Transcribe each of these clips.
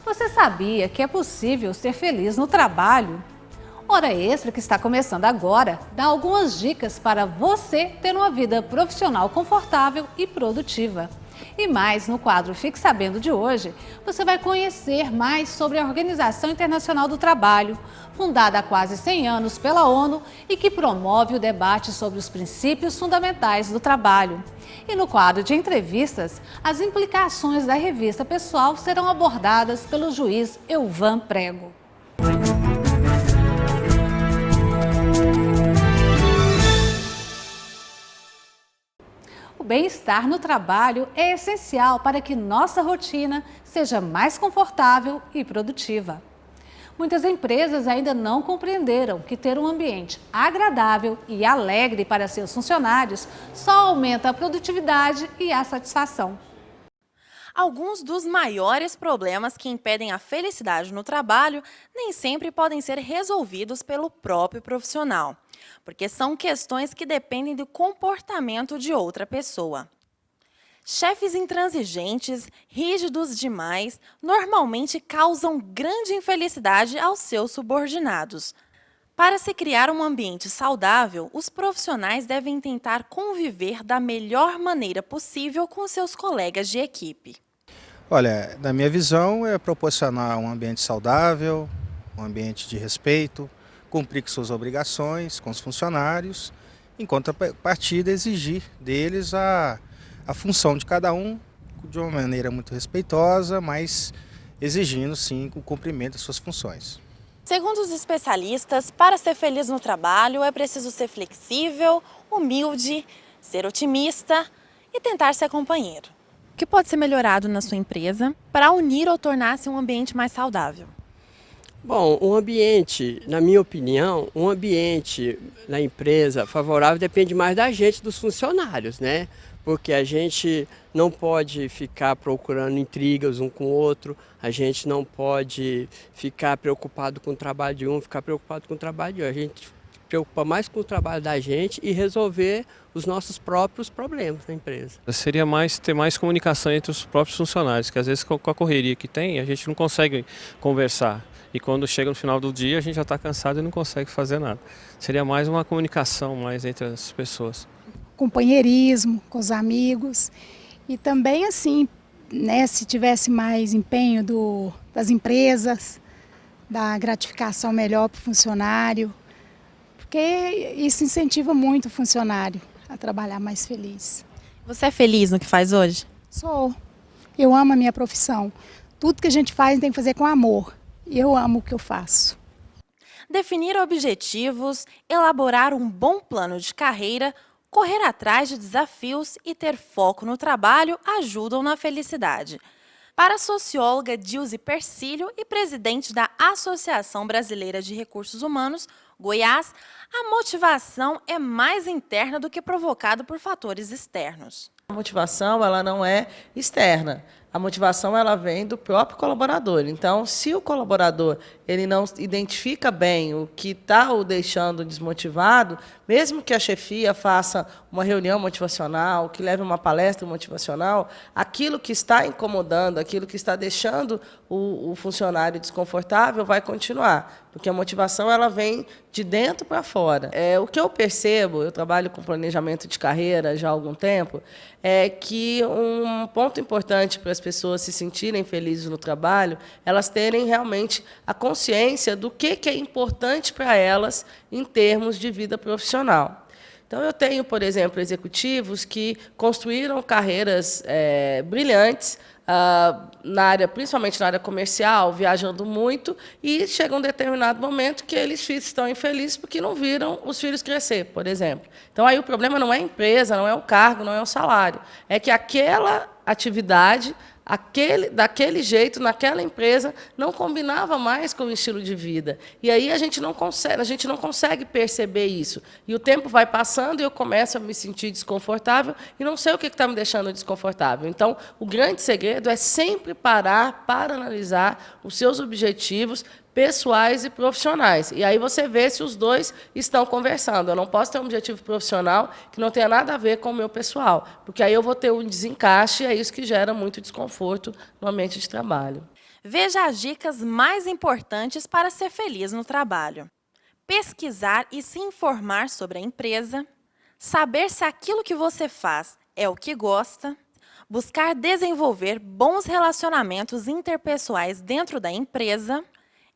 Você sabia que é possível ser feliz no trabalho? Hora Extra, que está começando agora, dá algumas dicas para você ter uma vida profissional confortável e produtiva. E mais, no quadro Fique Sabendo de hoje, você vai conhecer mais sobre a Organização Internacional do Trabalho, fundada há quase 100 anos pela ONU e que promove o debate sobre os princípios fundamentais do trabalho. E no quadro de entrevistas, as implicações da revista Pessoal serão abordadas pelo juiz Elvan Prego. O bem-estar no trabalho é essencial para que nossa rotina seja mais confortável e produtiva. Muitas empresas ainda não compreenderam que ter um ambiente agradável e alegre para seus funcionários só aumenta a produtividade e a satisfação. Alguns dos maiores problemas que impedem a felicidade no trabalho nem sempre podem ser resolvidos pelo próprio profissional, porque são questões que dependem do comportamento de outra pessoa. Chefes intransigentes, rígidos demais, normalmente causam grande infelicidade aos seus subordinados. Para se criar um ambiente saudável, os profissionais devem tentar conviver da melhor maneira possível com seus colegas de equipe. Olha, na minha visão é proporcionar um ambiente saudável, um ambiente de respeito, cumprir com suas obrigações com os funcionários, em contrapartida exigir deles a função de cada um de uma maneira muito respeitosa, mas exigindo sim o cumprimento das suas funções. Segundo os especialistas, para ser feliz no trabalho é preciso ser flexível, humilde, ser otimista e tentar ser companheiro. O que pode ser melhorado na sua empresa para unir ou tornar-se um ambiente mais saudável? Bom, um ambiente, na minha opinião, um ambiente na empresa favorável depende mais da gente, dos funcionários, né? Porque a gente não pode ficar procurando intrigas um com o outro, a gente não pode ficar preocupado com o trabalho de um, ficar preocupado com o trabalho de outro. A gente preocupa mais com o trabalho da gente e resolver os nossos próprios problemas na empresa. Seria ter mais comunicação entre os próprios funcionários, que às vezes com a correria que tem, a gente não consegue conversar. E quando chega no final do dia, a gente já está cansado e não consegue fazer nada. Seria mais uma comunicação mais entre as pessoas. Companheirismo com os amigos e também assim, né, se tivesse mais empenho das empresas, da gratificação melhor para o funcionário, porque isso incentiva muito o funcionário a trabalhar mais feliz. Você é feliz no que faz hoje? Sou. Eu amo a minha profissão. Tudo que a gente faz tem que fazer com amor. E eu amo o que eu faço. Definir objetivos, elaborar um bom plano de carreira, correr atrás de desafios e ter foco no trabalho ajudam na felicidade. Para a socióloga Dilze Persílio e presidente da Associação Brasileira de Recursos Humanos, Goiás, a motivação é mais interna do que provocada por fatores externos. A motivação ela não é externa. A motivação ela vem do próprio colaborador. Então, se o colaborador ele não identifica bem o que está o deixando desmotivado, mesmo que a chefia faça uma reunião motivacional, que leve uma palestra motivacional, aquilo que está incomodando, aquilo que está deixando o funcionário desconfortável vai continuar, porque a motivação ela vem de dentro para fora. O que eu percebo, eu trabalho com planejamento de carreira já há algum tempo, é que um ponto importante para as pessoas se sentirem felizes no trabalho, elas terem realmente a consciência do que é importante para elas em termos de vida profissional. Então, eu tenho, por exemplo, executivos que construíram carreiras brilhantes, principalmente na área comercial, viajando muito, e chega um determinado momento que eles estão infelizes porque não viram os filhos crescer, por exemplo. Então, aí o problema não é a empresa, não é o cargo, não é o salário, é que aquela atividade, daquele jeito, naquela empresa, não combinava mais com o estilo de vida. E aí a gente não consegue perceber isso. E o tempo vai passando e eu começo a me sentir desconfortável e não sei o que está me deixando desconfortável. Então, o grande segredo é sempre parar para analisar os seus objetivos, pessoais e profissionais. E aí você vê se os dois estão conversando. Eu não posso ter um objetivo profissional que não tenha nada a ver com o meu pessoal, porque aí eu vou ter um desencaixe e é isso que gera muito desconforto no ambiente de trabalho. Veja as dicas mais importantes para ser feliz no trabalho. Pesquisar e se informar sobre a empresa, saber se aquilo que você faz é o que gosta, buscar desenvolver bons relacionamentos interpessoais dentro da empresa,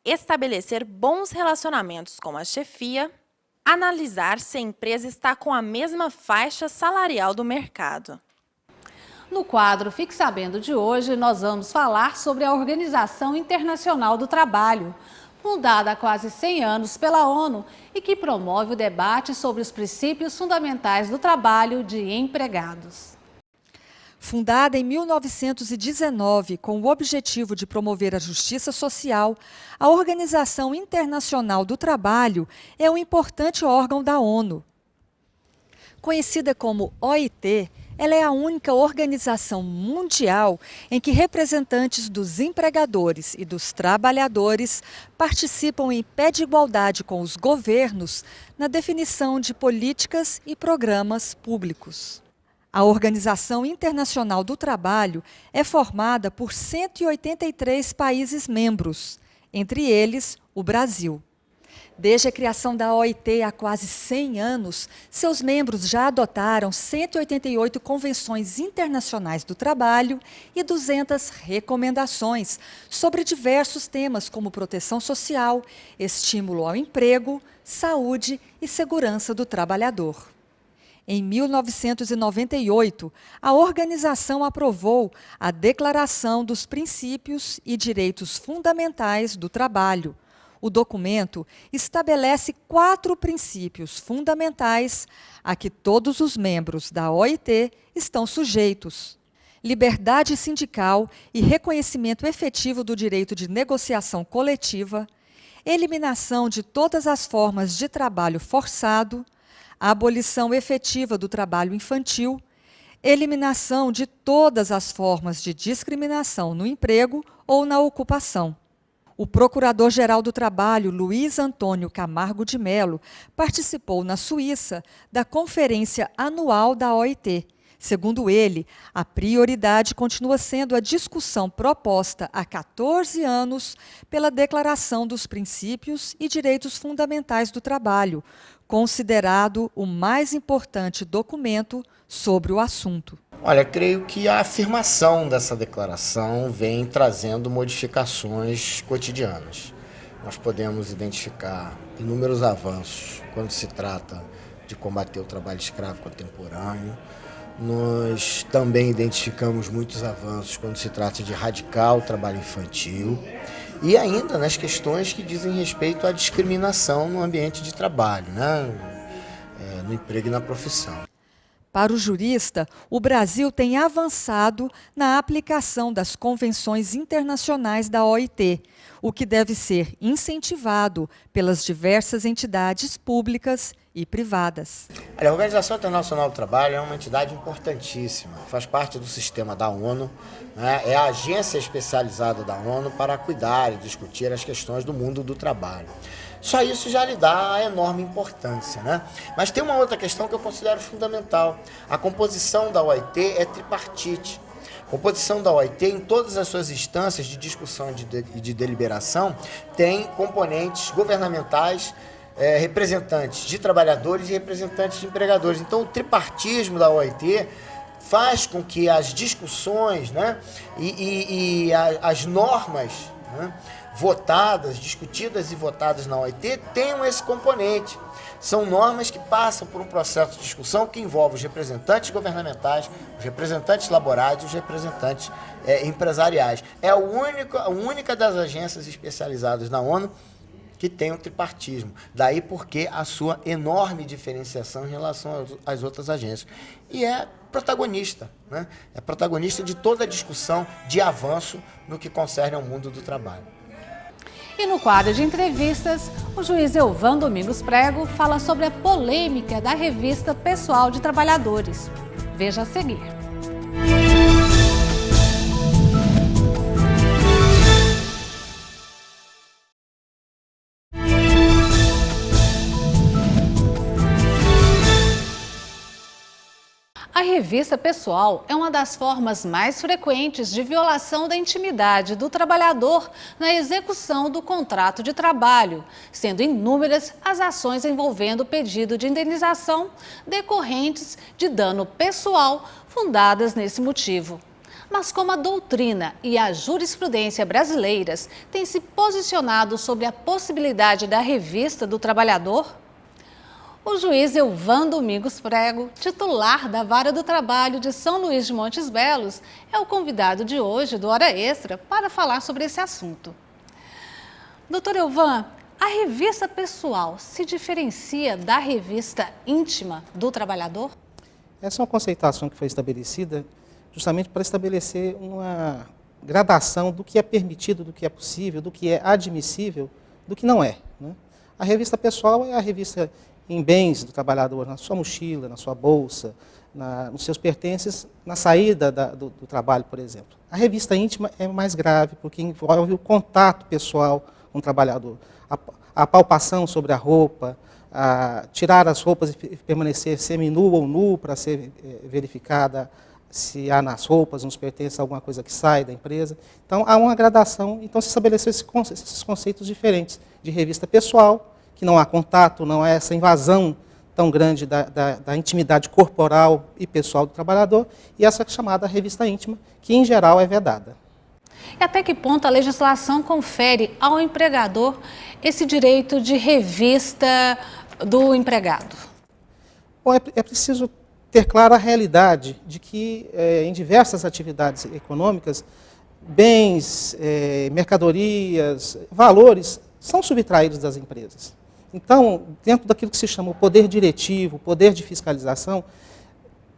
estabelecer bons relacionamentos com a chefia, analisar se a empresa está com a mesma faixa salarial do mercado. No quadro Fique Sabendo de hoje, nós vamos falar sobre a Organização Internacional do Trabalho, fundada há quase 100 anos pela ONU e que promove o debate sobre os princípios fundamentais do trabalho de empregados. Fundada em 1919 com o objetivo de promover a justiça social, a Organização Internacional do Trabalho é um importante órgão da ONU. Conhecida como OIT, ela é a única organização mundial em que representantes dos empregadores e dos trabalhadores participam em pé de igualdade com os governos na definição de políticas e programas públicos. A Organização Internacional do Trabalho é formada por 183 países membros, entre eles o Brasil. Desde a criação da OIT há quase 100 anos, seus membros já adotaram 188 convenções internacionais do trabalho e 200 recomendações sobre diversos temas como proteção social, estímulo ao emprego, saúde e segurança do trabalhador. Em 1998, a organização aprovou a Declaração dos Princípios e Direitos Fundamentais do Trabalho. O documento estabelece 4 princípios fundamentais a que todos os membros da OIT estão sujeitos: liberdade sindical e reconhecimento efetivo do direito de negociação coletiva, eliminação de todas as formas de trabalho forçado, a abolição efetiva do trabalho infantil, eliminação de todas as formas de discriminação no emprego ou na ocupação. O Procurador-Geral do Trabalho, Luiz Antônio Camargo de Mello, participou na Suíça da Conferência Anual da OIT. Segundo ele, a prioridade continua sendo a discussão proposta há 14 anos pela Declaração dos Princípios e Direitos Fundamentais do Trabalho, considerado o mais importante documento sobre o assunto. Olha, creio que a afirmação dessa declaração vem trazendo modificações cotidianas. Nós podemos identificar inúmeros avanços quando se trata de combater o trabalho escravo contemporâneo. Nós também identificamos muitos avanços quando se trata de erradicar o trabalho infantil e ainda nas questões que dizem respeito à discriminação no ambiente de trabalho, no emprego e na profissão. Para o jurista, o Brasil tem avançado na aplicação das convenções internacionais da OIT, o que deve ser incentivado pelas diversas entidades públicas e privadas. A Organização Internacional do Trabalho é uma entidade importantíssima, faz parte do sistema da ONU, é a agência especializada da ONU para cuidar e discutir as questões do mundo do trabalho. Só isso já lhe dá a enorme importância, Mas tem uma outra questão que eu considero fundamental. A composição da OIT é tripartite. A composição da OIT, em todas as suas instâncias de discussão e de deliberação, tem componentes governamentais, representantes de trabalhadores e representantes de empregadores. Então, o tripartismo da OIT faz com que as discussões e as normas votadas, discutidas e votadas na OIT tenham esse componente. São normas que passam por um processo de discussão que envolve os representantes governamentais, os representantes laborais e os representantes empresariais. É a única das agências especializadas na ONU que tem o tripartismo. Daí porque a sua enorme diferenciação em relação às outras agências. E é protagonista, É protagonista de toda a discussão de avanço no que concerne ao mundo do trabalho. E no quadro de entrevistas, o juiz Elvan Domingos Prego fala sobre a polêmica da revista Pessoal de Trabalhadores. Veja a seguir. revista pessoal é uma das formas mais frequentes de violação da intimidade do trabalhador na execução do contrato de trabalho, sendo inúmeras as ações envolvendo pedido de indenização decorrentes de dano pessoal fundadas nesse motivo. Mas como a doutrina e a jurisprudência brasileiras têm se posicionado sobre a possibilidade da revista do trabalhador? O juiz Elvan Domingos Prego, titular da Vara do Trabalho de São Luís de Montes Belos, é o convidado de hoje do Hora Extra para falar sobre esse assunto. Doutor Elvan, a revista pessoal se diferencia da revista íntima do trabalhador? Essa é uma conceituação que foi estabelecida justamente para estabelecer uma gradação do que é permitido, do que é possível, do que é admissível, do que não é, né? A revista pessoal é a revista em bens do trabalhador, na sua mochila, na sua bolsa, nos seus pertences, na saída do trabalho, por exemplo. A revista íntima é mais grave, porque envolve o contato pessoal com o trabalhador, a palpação sobre a roupa, tirar as roupas e permanecer seminu ou nu para ser verificada se há nas roupas, nos pertences, alguma coisa que sai da empresa. Então, há uma gradação, então se estabeleceu esses conceitos diferentes de revista pessoal, que não há contato, não há essa invasão tão grande da intimidade corporal e pessoal do trabalhador, e essa chamada revista íntima, que em geral é vedada. E até que ponto a legislação confere ao empregador esse direito de revista do empregado? Bom, é preciso ter clara a realidade de que em diversas atividades econômicas, bens, mercadorias, valores são subtraídos das empresas. Então, dentro daquilo que se chama o poder diretivo, o poder de fiscalização,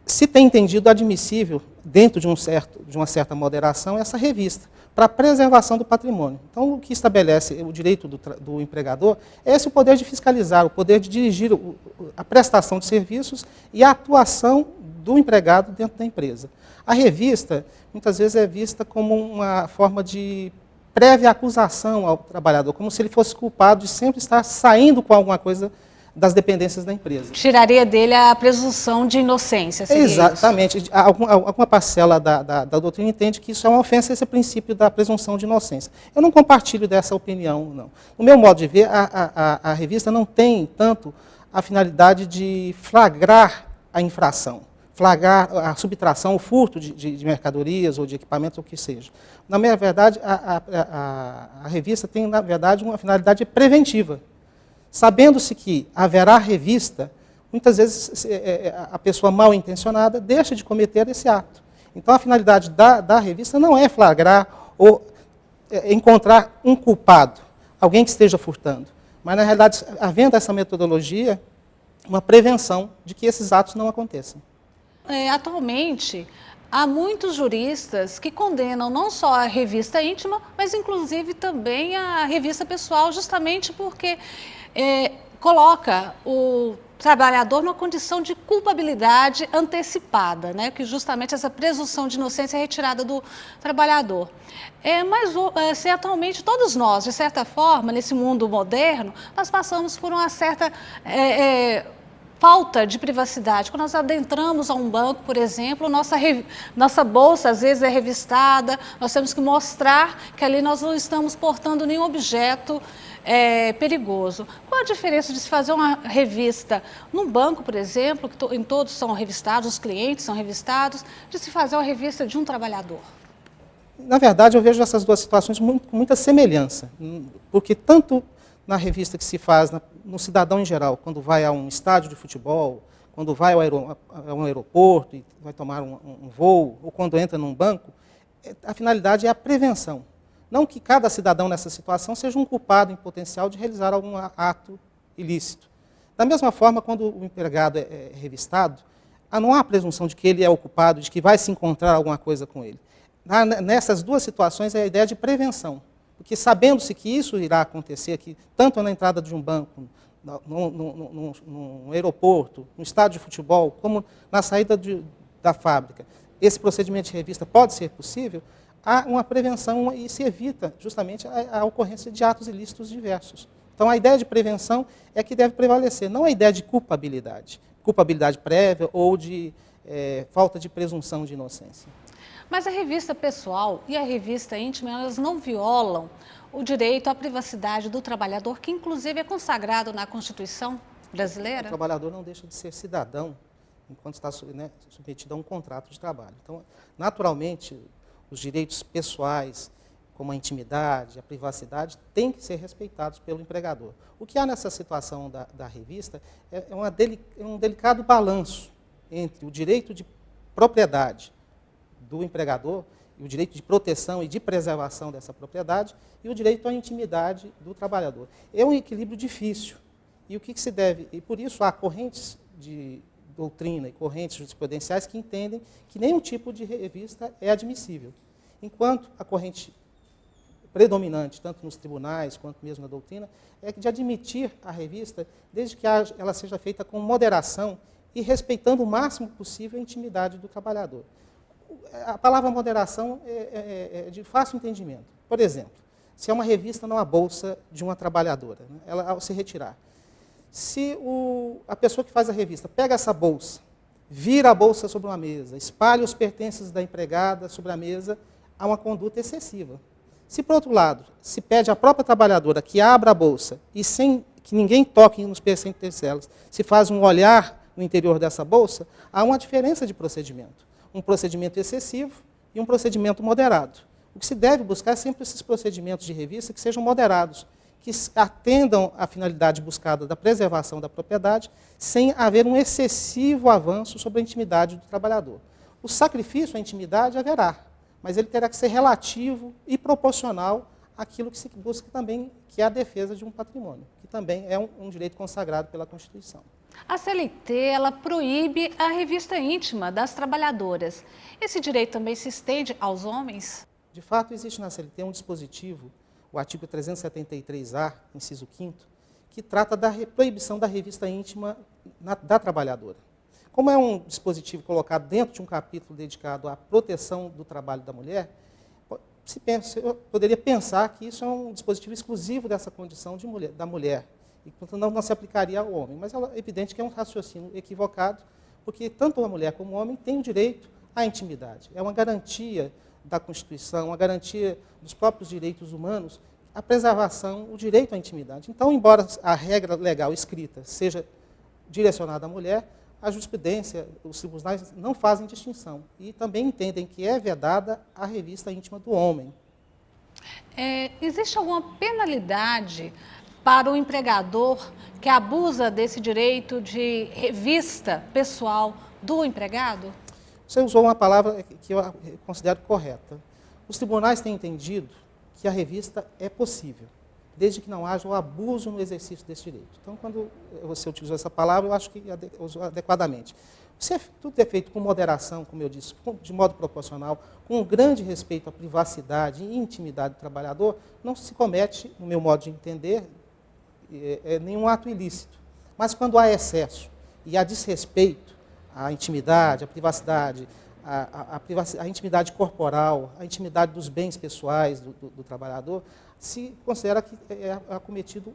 se tem entendido admissível, dentro de uma certa moderação, essa revista, para a preservação do patrimônio. Então, o que estabelece o direito do empregador é esse o poder de fiscalizar, o poder de dirigir a prestação de serviços e a atuação do empregado dentro da empresa. A revista, muitas vezes, é vista como uma forma de prévia acusação ao trabalhador, como se ele fosse culpado de sempre estar saindo com alguma coisa das dependências da empresa. Tiraria dele a presunção de inocência, seria exatamente. Isso? Alguma parcela da doutrina entende que isso é uma ofensa a esse princípio da presunção de inocência. Eu não compartilho dessa opinião, não. No meu modo de ver, a revista não tem tanto a finalidade de flagrar a infração, flagrar a subtração, o furto de mercadorias ou de equipamentos, ou o que seja. Na minha verdade, a revista tem, na verdade, uma finalidade preventiva. Sabendo-se que haverá revista, muitas vezes a pessoa mal intencionada deixa de cometer esse ato. Então, a finalidade da revista não é flagrar ou encontrar um culpado, alguém que esteja furtando. Mas, na realidade, havendo essa metodologia, uma prevenção de que esses atos não aconteçam. Atualmente, há muitos juristas que condenam não só a revista íntima, mas inclusive também a revista pessoal, justamente porque coloca o trabalhador numa condição de culpabilidade antecipada, né? Que justamente essa presunção de inocência é retirada do trabalhador. Mas atualmente todos nós, de certa forma, nesse mundo moderno, nós passamos por uma certa falta de privacidade. Quando nós adentramos a um banco, por exemplo, nossa bolsa às vezes é revistada, nós temos que mostrar que ali nós não estamos portando nenhum objeto perigoso. Qual a diferença de se fazer uma revista num banco, por exemplo, que em todos são revistados, os clientes são revistados, de se fazer uma revista de um trabalhador? Na verdade, eu vejo essas duas situações com muita semelhança, porque tanto na revista que se faz no cidadão em geral, quando vai a um estádio de futebol, quando vai a um aeroporto e vai tomar um voo, ou quando entra num banco, a finalidade é a prevenção. Não que cada cidadão nessa situação seja um culpado em potencial de realizar algum ato ilícito. Da mesma forma, quando o empregado é revistado, não há a presunção de que ele é o culpado, de que vai se encontrar alguma coisa com ele. Nessas duas situações é a ideia de prevenção. Porque sabendo-se que isso irá acontecer aqui, tanto na entrada de um banco, no aeroporto, no estádio de futebol, como na saída da fábrica, esse procedimento de revista pode ser possível, há uma prevenção e se evita justamente a ocorrência de atos ilícitos diversos. Então, a ideia de prevenção é que deve prevalecer, não a ideia de culpabilidade prévia ou de falta de presunção de inocência. Mas a revista pessoal e a revista íntima, elas não violam o direito à privacidade do trabalhador, que inclusive é consagrado na Constituição brasileira? O trabalhador não deixa de ser cidadão enquanto está submetido a um contrato de trabalho. Então, naturalmente, os direitos pessoais, como a intimidade, a privacidade, têm que ser respeitados pelo empregador. O que há nessa situação da revista é um delicado balanço entre o direito de propriedade do empregador e o direito de proteção e de preservação dessa propriedade e o direito à intimidade do trabalhador. É um equilíbrio difícil. E o que se deve? E por isso há correntes de doutrina e correntes jurisprudenciais que entendem que nenhum tipo de revista é admissível. Enquanto a corrente predominante, tanto nos tribunais quanto mesmo na doutrina, é de admitir a revista desde que ela seja feita com moderação e respeitando o máximo possível a intimidade do trabalhador. A palavra moderação é de fácil entendimento. Por exemplo, se é uma revista numa bolsa de uma trabalhadora, né, ela ao se retirar, se a pessoa que faz a revista pega essa bolsa, vira a bolsa sobre uma mesa, espalha os pertences da empregada sobre a mesa, há uma conduta excessiva. Se, por outro lado, se pede à própria trabalhadora que abra a bolsa e sem que ninguém toque nos pertences delas, se faz um olhar no interior dessa bolsa, há uma diferença de procedimento. Um procedimento excessivo e um procedimento moderado. O que se deve buscar é sempre esses procedimentos de revista que sejam moderados, que atendam à finalidade buscada da preservação da propriedade, sem haver um excessivo avanço sobre a intimidade do trabalhador. O sacrifício à intimidade haverá, mas ele terá que ser relativo e proporcional àquilo que se busca também, que é a defesa de um patrimônio, que também é um direito consagrado pela Constituição. A CLT, ela proíbe a revista íntima das trabalhadoras. Esse direito também se estende aos homens? De fato, existe na CLT um dispositivo, o artigo 373-A, inciso 5º, que trata da proibição da revista íntima da trabalhadora. Como é um dispositivo colocado dentro de um capítulo dedicado à proteção do trabalho da mulher, eu poderia pensar que isso é um dispositivo exclusivo dessa condição da mulher, e portanto não se aplicaria ao homem. Mas é evidente que é um raciocínio equivocado, porque tanto a mulher como o homem têm o direito à intimidade. É uma garantia da Constituição, uma garantia dos próprios direitos humanos, a preservação, o direito à intimidade. Então, embora a regra legal escrita seja direcionada à mulher, a jurisprudência, os tribunais não fazem distinção e também entendem que é vedada a revista íntima do homem. Existe alguma penalidade para o empregador que abusa desse direito de revista pessoal do empregado? Você usou uma palavra que eu considero correta. Os tribunais têm entendido que a revista é possível, desde que não haja o abuso no exercício desse direito. Então, quando você utilizou essa palavra, eu acho que usou adequadamente. Se tudo é feito com moderação, como eu disse, de modo proporcional, com um grande respeito à privacidade e intimidade do trabalhador, não se comete, no meu modo de entender, nenhum ato ilícito. Mas quando há excesso e há desrespeito à intimidade, à privacidade, a intimidade corporal, a intimidade dos bens pessoais do trabalhador, se considera que é cometido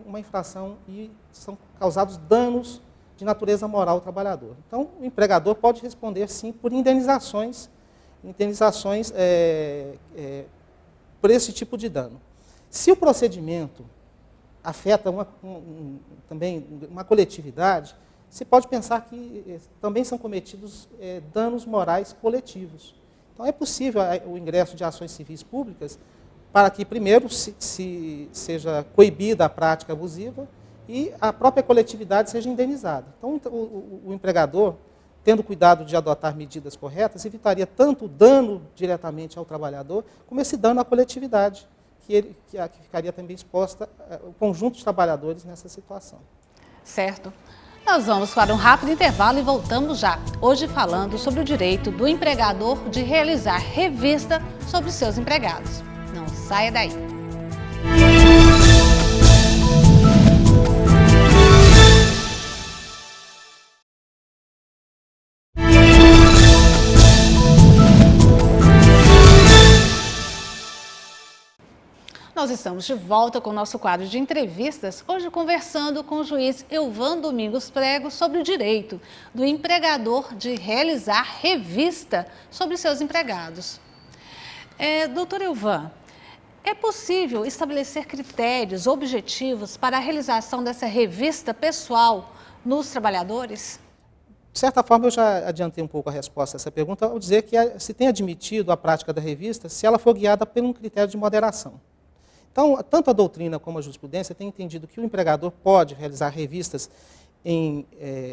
uma infração e são causados danos de natureza moral ao trabalhador. Então, o empregador pode responder, sim, por indenizações por esse tipo de dano. Se o procedimento afeta também uma coletividade, se pode pensar que também são cometidos danos morais coletivos. Então, é possível o ingresso de ações civis públicas para que, primeiro, seja coibida a prática abusiva e a própria coletividade seja indenizada. Então, o empregador, tendo cuidado de adotar medidas corretas, evitaria tanto o dano diretamente ao trabalhador, como esse dano à coletividade, que ficaria também exposta o conjunto de trabalhadores nessa situação. Certo. Nós vamos para um rápido intervalo e voltamos já. Hoje falando sobre o direito do empregador de realizar revista sobre seus empregados. Não saia daí. Nós estamos de volta com o nosso quadro de entrevistas, hoje conversando com o juiz Elvan Domingos Prego sobre o direito do empregador de realizar revista sobre seus empregados. Doutor Elvan, é possível estabelecer critérios objetivos para a realização dessa revista pessoal nos trabalhadores? De certa forma, eu já adiantei um pouco a resposta a essa pergunta ao dizer que se tem admitido a prática da revista se ela for guiada por um critério de moderação. Então, tanto a doutrina como a jurisprudência têm entendido que o empregador pode realizar revistas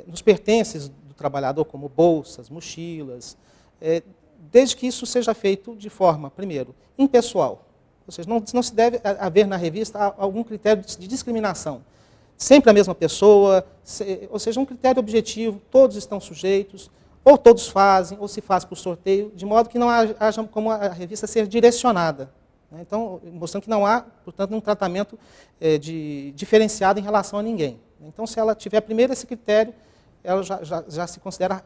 nos pertences do trabalhador, como bolsas, mochilas, desde que isso seja feito de forma, primeiro, impessoal. Ou seja, não se deve haver na revista algum critério de discriminação. Sempre a mesma pessoa, ou seja, um critério objetivo, todos estão sujeitos, ou todos fazem, ou se faz por sorteio, de modo que não haja como a revista ser direcionada. Então, mostrando que não há, portanto, um tratamento diferenciado em relação a ninguém. Então, se ela tiver primeiro esse critério, ela já se considera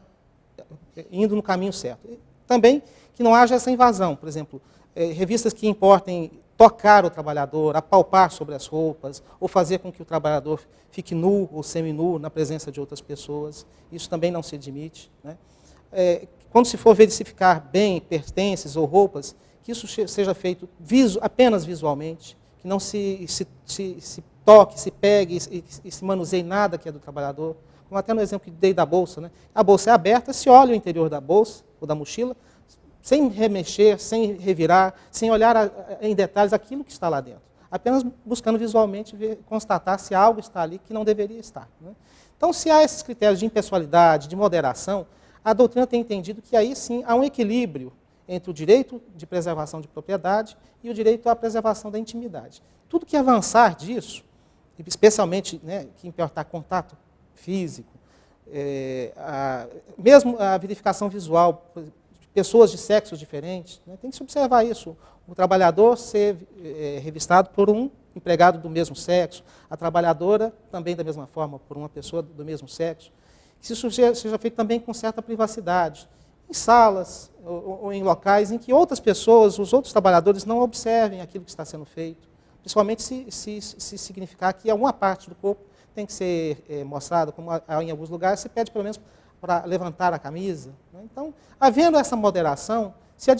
indo no caminho certo. E também que não haja essa invasão, por exemplo, revistas que importem tocar o trabalhador, apalpar sobre as roupas, ou fazer com que o trabalhador fique nu ou seminu na presença de outras pessoas. Isso também não se admite. Quando se for verificar bem pertences ou roupas, que isso seja feito apenas visualmente, que não se toque, se pegue e se manuseie nada que é do trabalhador. Como até no exemplo que dei da bolsa. A bolsa é aberta, se olha o interior da bolsa ou da mochila, sem remexer, sem revirar, sem olhar em detalhes aquilo que está lá dentro. Apenas buscando visualmente constatar se algo está ali que não deveria estar. Então, se há esses critérios de impessoalidade, de moderação, a doutrina tem entendido que aí sim há um equilíbrio entre o direito de preservação de propriedade e o direito à preservação da intimidade. Tudo que avançar disso, especialmente que importar contato físico, mesmo a verificação visual de pessoas de sexos diferentes, tem que se observar isso. O trabalhador ser revistado por um empregado do mesmo sexo, a trabalhadora também da mesma forma, por uma pessoa do mesmo sexo. Que isso seja feito também com certa privacidade, em salas ou em locais em que outras pessoas, os outros trabalhadores, não observem aquilo que está sendo feito, principalmente se significar que alguma parte do corpo tem que ser mostrada, como em alguns lugares se pede pelo menos para levantar a camisa. Então, havendo essa moderação, se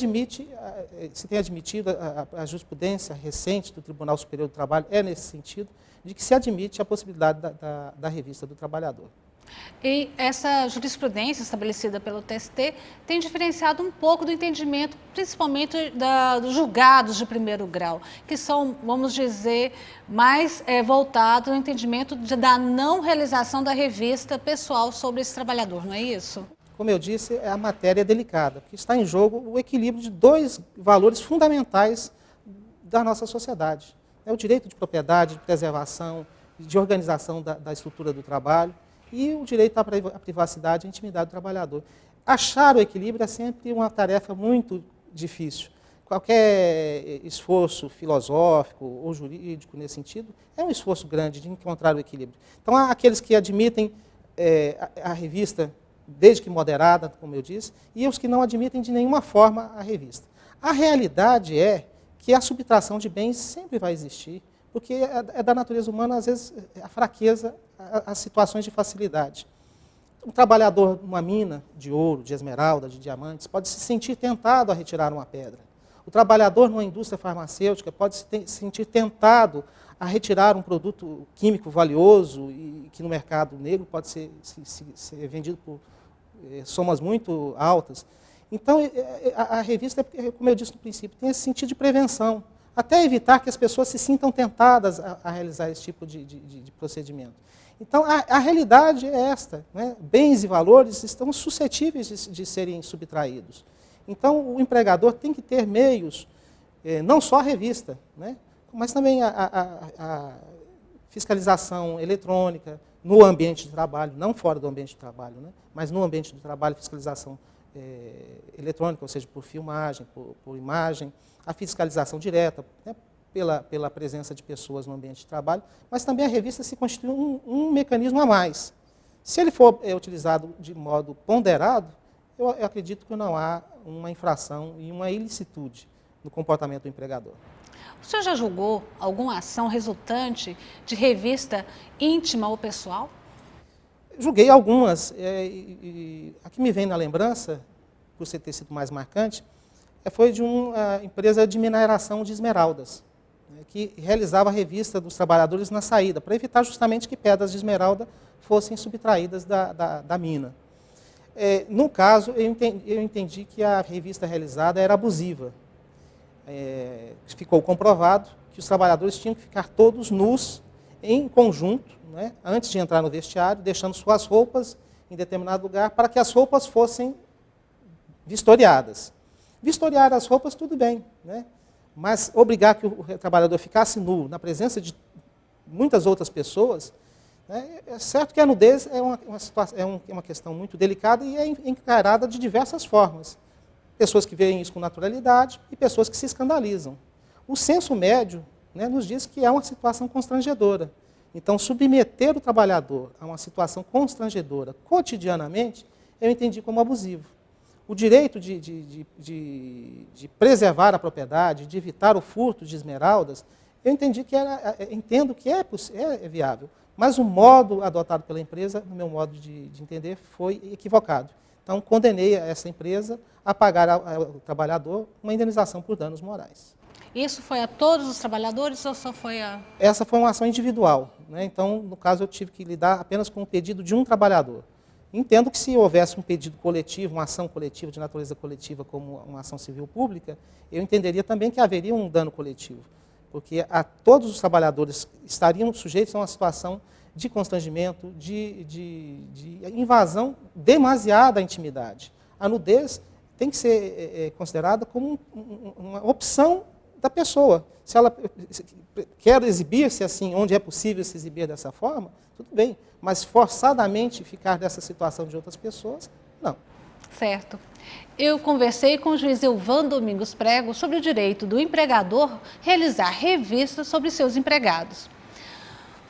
tem admitido a jurisprudência recente do Tribunal Superior do Trabalho, nesse sentido, de que se admite a possibilidade da revista do trabalhador. E essa jurisprudência estabelecida pelo TST tem diferenciado um pouco do entendimento, principalmente dos julgados de primeiro grau, que são, vamos dizer, mais voltados ao entendimento da não realização da revista pessoal sobre esse trabalhador, não é isso? Como eu disse, a matéria é delicada, porque está em jogo o equilíbrio de dois valores fundamentais da nossa sociedade. O direito de propriedade, de preservação, de organização da estrutura do trabalho, e o direito à privacidade e à intimidade do trabalhador. Achar o equilíbrio é sempre uma tarefa muito difícil. Qualquer esforço filosófico ou jurídico nesse sentido é um esforço grande de encontrar o equilíbrio. Então, há aqueles que admitem a revista, desde que moderada, como eu disse, e os que não admitem de nenhuma forma a revista. A realidade é que a subtração de bens sempre vai existir, porque é da natureza humana, às vezes, a fraqueza, as situações de facilidade. Um trabalhador numa mina de ouro, de esmeralda, de diamantes, pode se sentir tentado a retirar uma pedra. O trabalhador numa indústria farmacêutica pode se sentir tentado a retirar um produto químico valioso e que no mercado negro pode ser vendido por somas muito altas. Então, a revista, como eu disse no princípio, tem esse sentido de prevenção, até evitar que as pessoas se sintam tentadas a realizar esse tipo de procedimento. Então, a realidade é esta, bens e valores estão suscetíveis de serem subtraídos. Então, o empregador tem que ter meios, não só a revista, mas também a fiscalização eletrônica no ambiente de trabalho, não fora do ambiente de trabalho, mas no ambiente de trabalho, fiscalização eletrônica, ou seja, por filmagem, por imagem, a fiscalização direta, pela presença de pessoas no ambiente de trabalho, mas também a revista se constitui um mecanismo a mais. Se ele for utilizado de modo ponderado, eu acredito que não há uma infração e uma ilicitude no comportamento do empregador. O senhor já julgou alguma ação resultante de revista íntima ou pessoal? Julguei algumas. A que me vem na lembrança, por ter sido mais marcante, foi de uma empresa de mineração de esmeraldas, que realizava a revista dos trabalhadores na saída, para evitar justamente que pedras de esmeralda fossem subtraídas da mina. No caso, eu entendi que a revista realizada era abusiva. Ficou comprovado que os trabalhadores tinham que ficar todos nus, em conjunto, né, antes de entrar no vestiário, deixando suas roupas em determinado lugar, para que as roupas fossem vistoriadas. Vistoriar as roupas, tudo bem, né? Mas obrigar que o trabalhador ficasse nu na presença de muitas outras pessoas, né, é certo que a nudez é uma questão muito delicada e é encarada de diversas formas. Pessoas que veem isso com naturalidade e pessoas que se escandalizam. O senso médio, né, nos diz que é uma situação constrangedora. Então, submeter o trabalhador a uma situação constrangedora cotidianamente, eu entendi como abusivo. O direito de preservar a propriedade, de evitar o furto de esmeraldas, eu entendo que é viável. Mas o modo adotado pela empresa, no meu modo de entender, foi equivocado. Então, condenei essa empresa a pagar ao trabalhador uma indenização por danos morais. Isso foi a todos os trabalhadores ou só foi a... Essa foi uma ação individual, né? Então, no caso, eu tive que lidar apenas com o pedido de um trabalhador. Entendo que se houvesse um pedido coletivo, uma ação coletiva, de natureza coletiva, como uma ação civil pública, eu entenderia também que haveria um dano coletivo, porque todos os trabalhadores estariam sujeitos a uma situação de constrangimento, de invasão demasiada à intimidade. A nudez tem que ser considerada como uma opção da pessoa. Se ela quer exibir-se assim, onde é possível se exibir dessa forma, tudo bem. Mas forçadamente ficar dessa situação de outras pessoas, não. Certo. Eu conversei com o juiz Elvan Domingos Prego sobre o direito do empregador realizar revistas sobre seus empregados.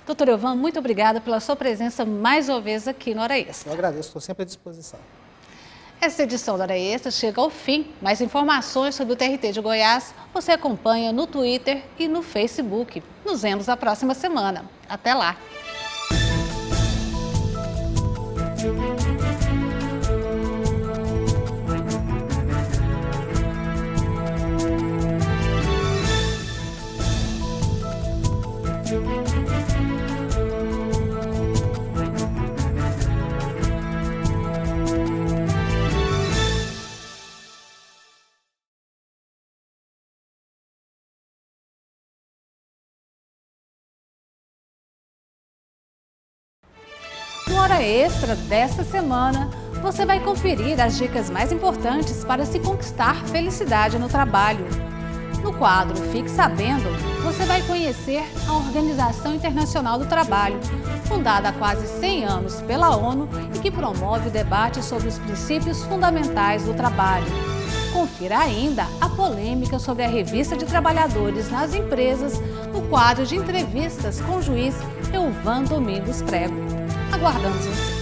Doutor Elvan, muito obrigada pela sua presença mais uma vez aqui no Hora Extra. Eu agradeço, estou sempre à disposição. Essa edição da Hora Extra chega ao fim. Mais informações sobre o TRT de Goiás você acompanha no Twitter e no Facebook. Nos vemos na próxima semana. Até lá! No Hora Extra desta semana, você vai conferir as dicas mais importantes para se conquistar felicidade no trabalho. No quadro Fique Sabendo, você vai conhecer a Organização Internacional do Trabalho, fundada há quase 100 anos pela ONU e que promove o debate sobre os princípios fundamentais do trabalho. Confira ainda a polêmica sobre a revista de trabalhadores nas empresas no quadro de entrevistas com o juiz Elvan Domingos Prego. Aguardamos você!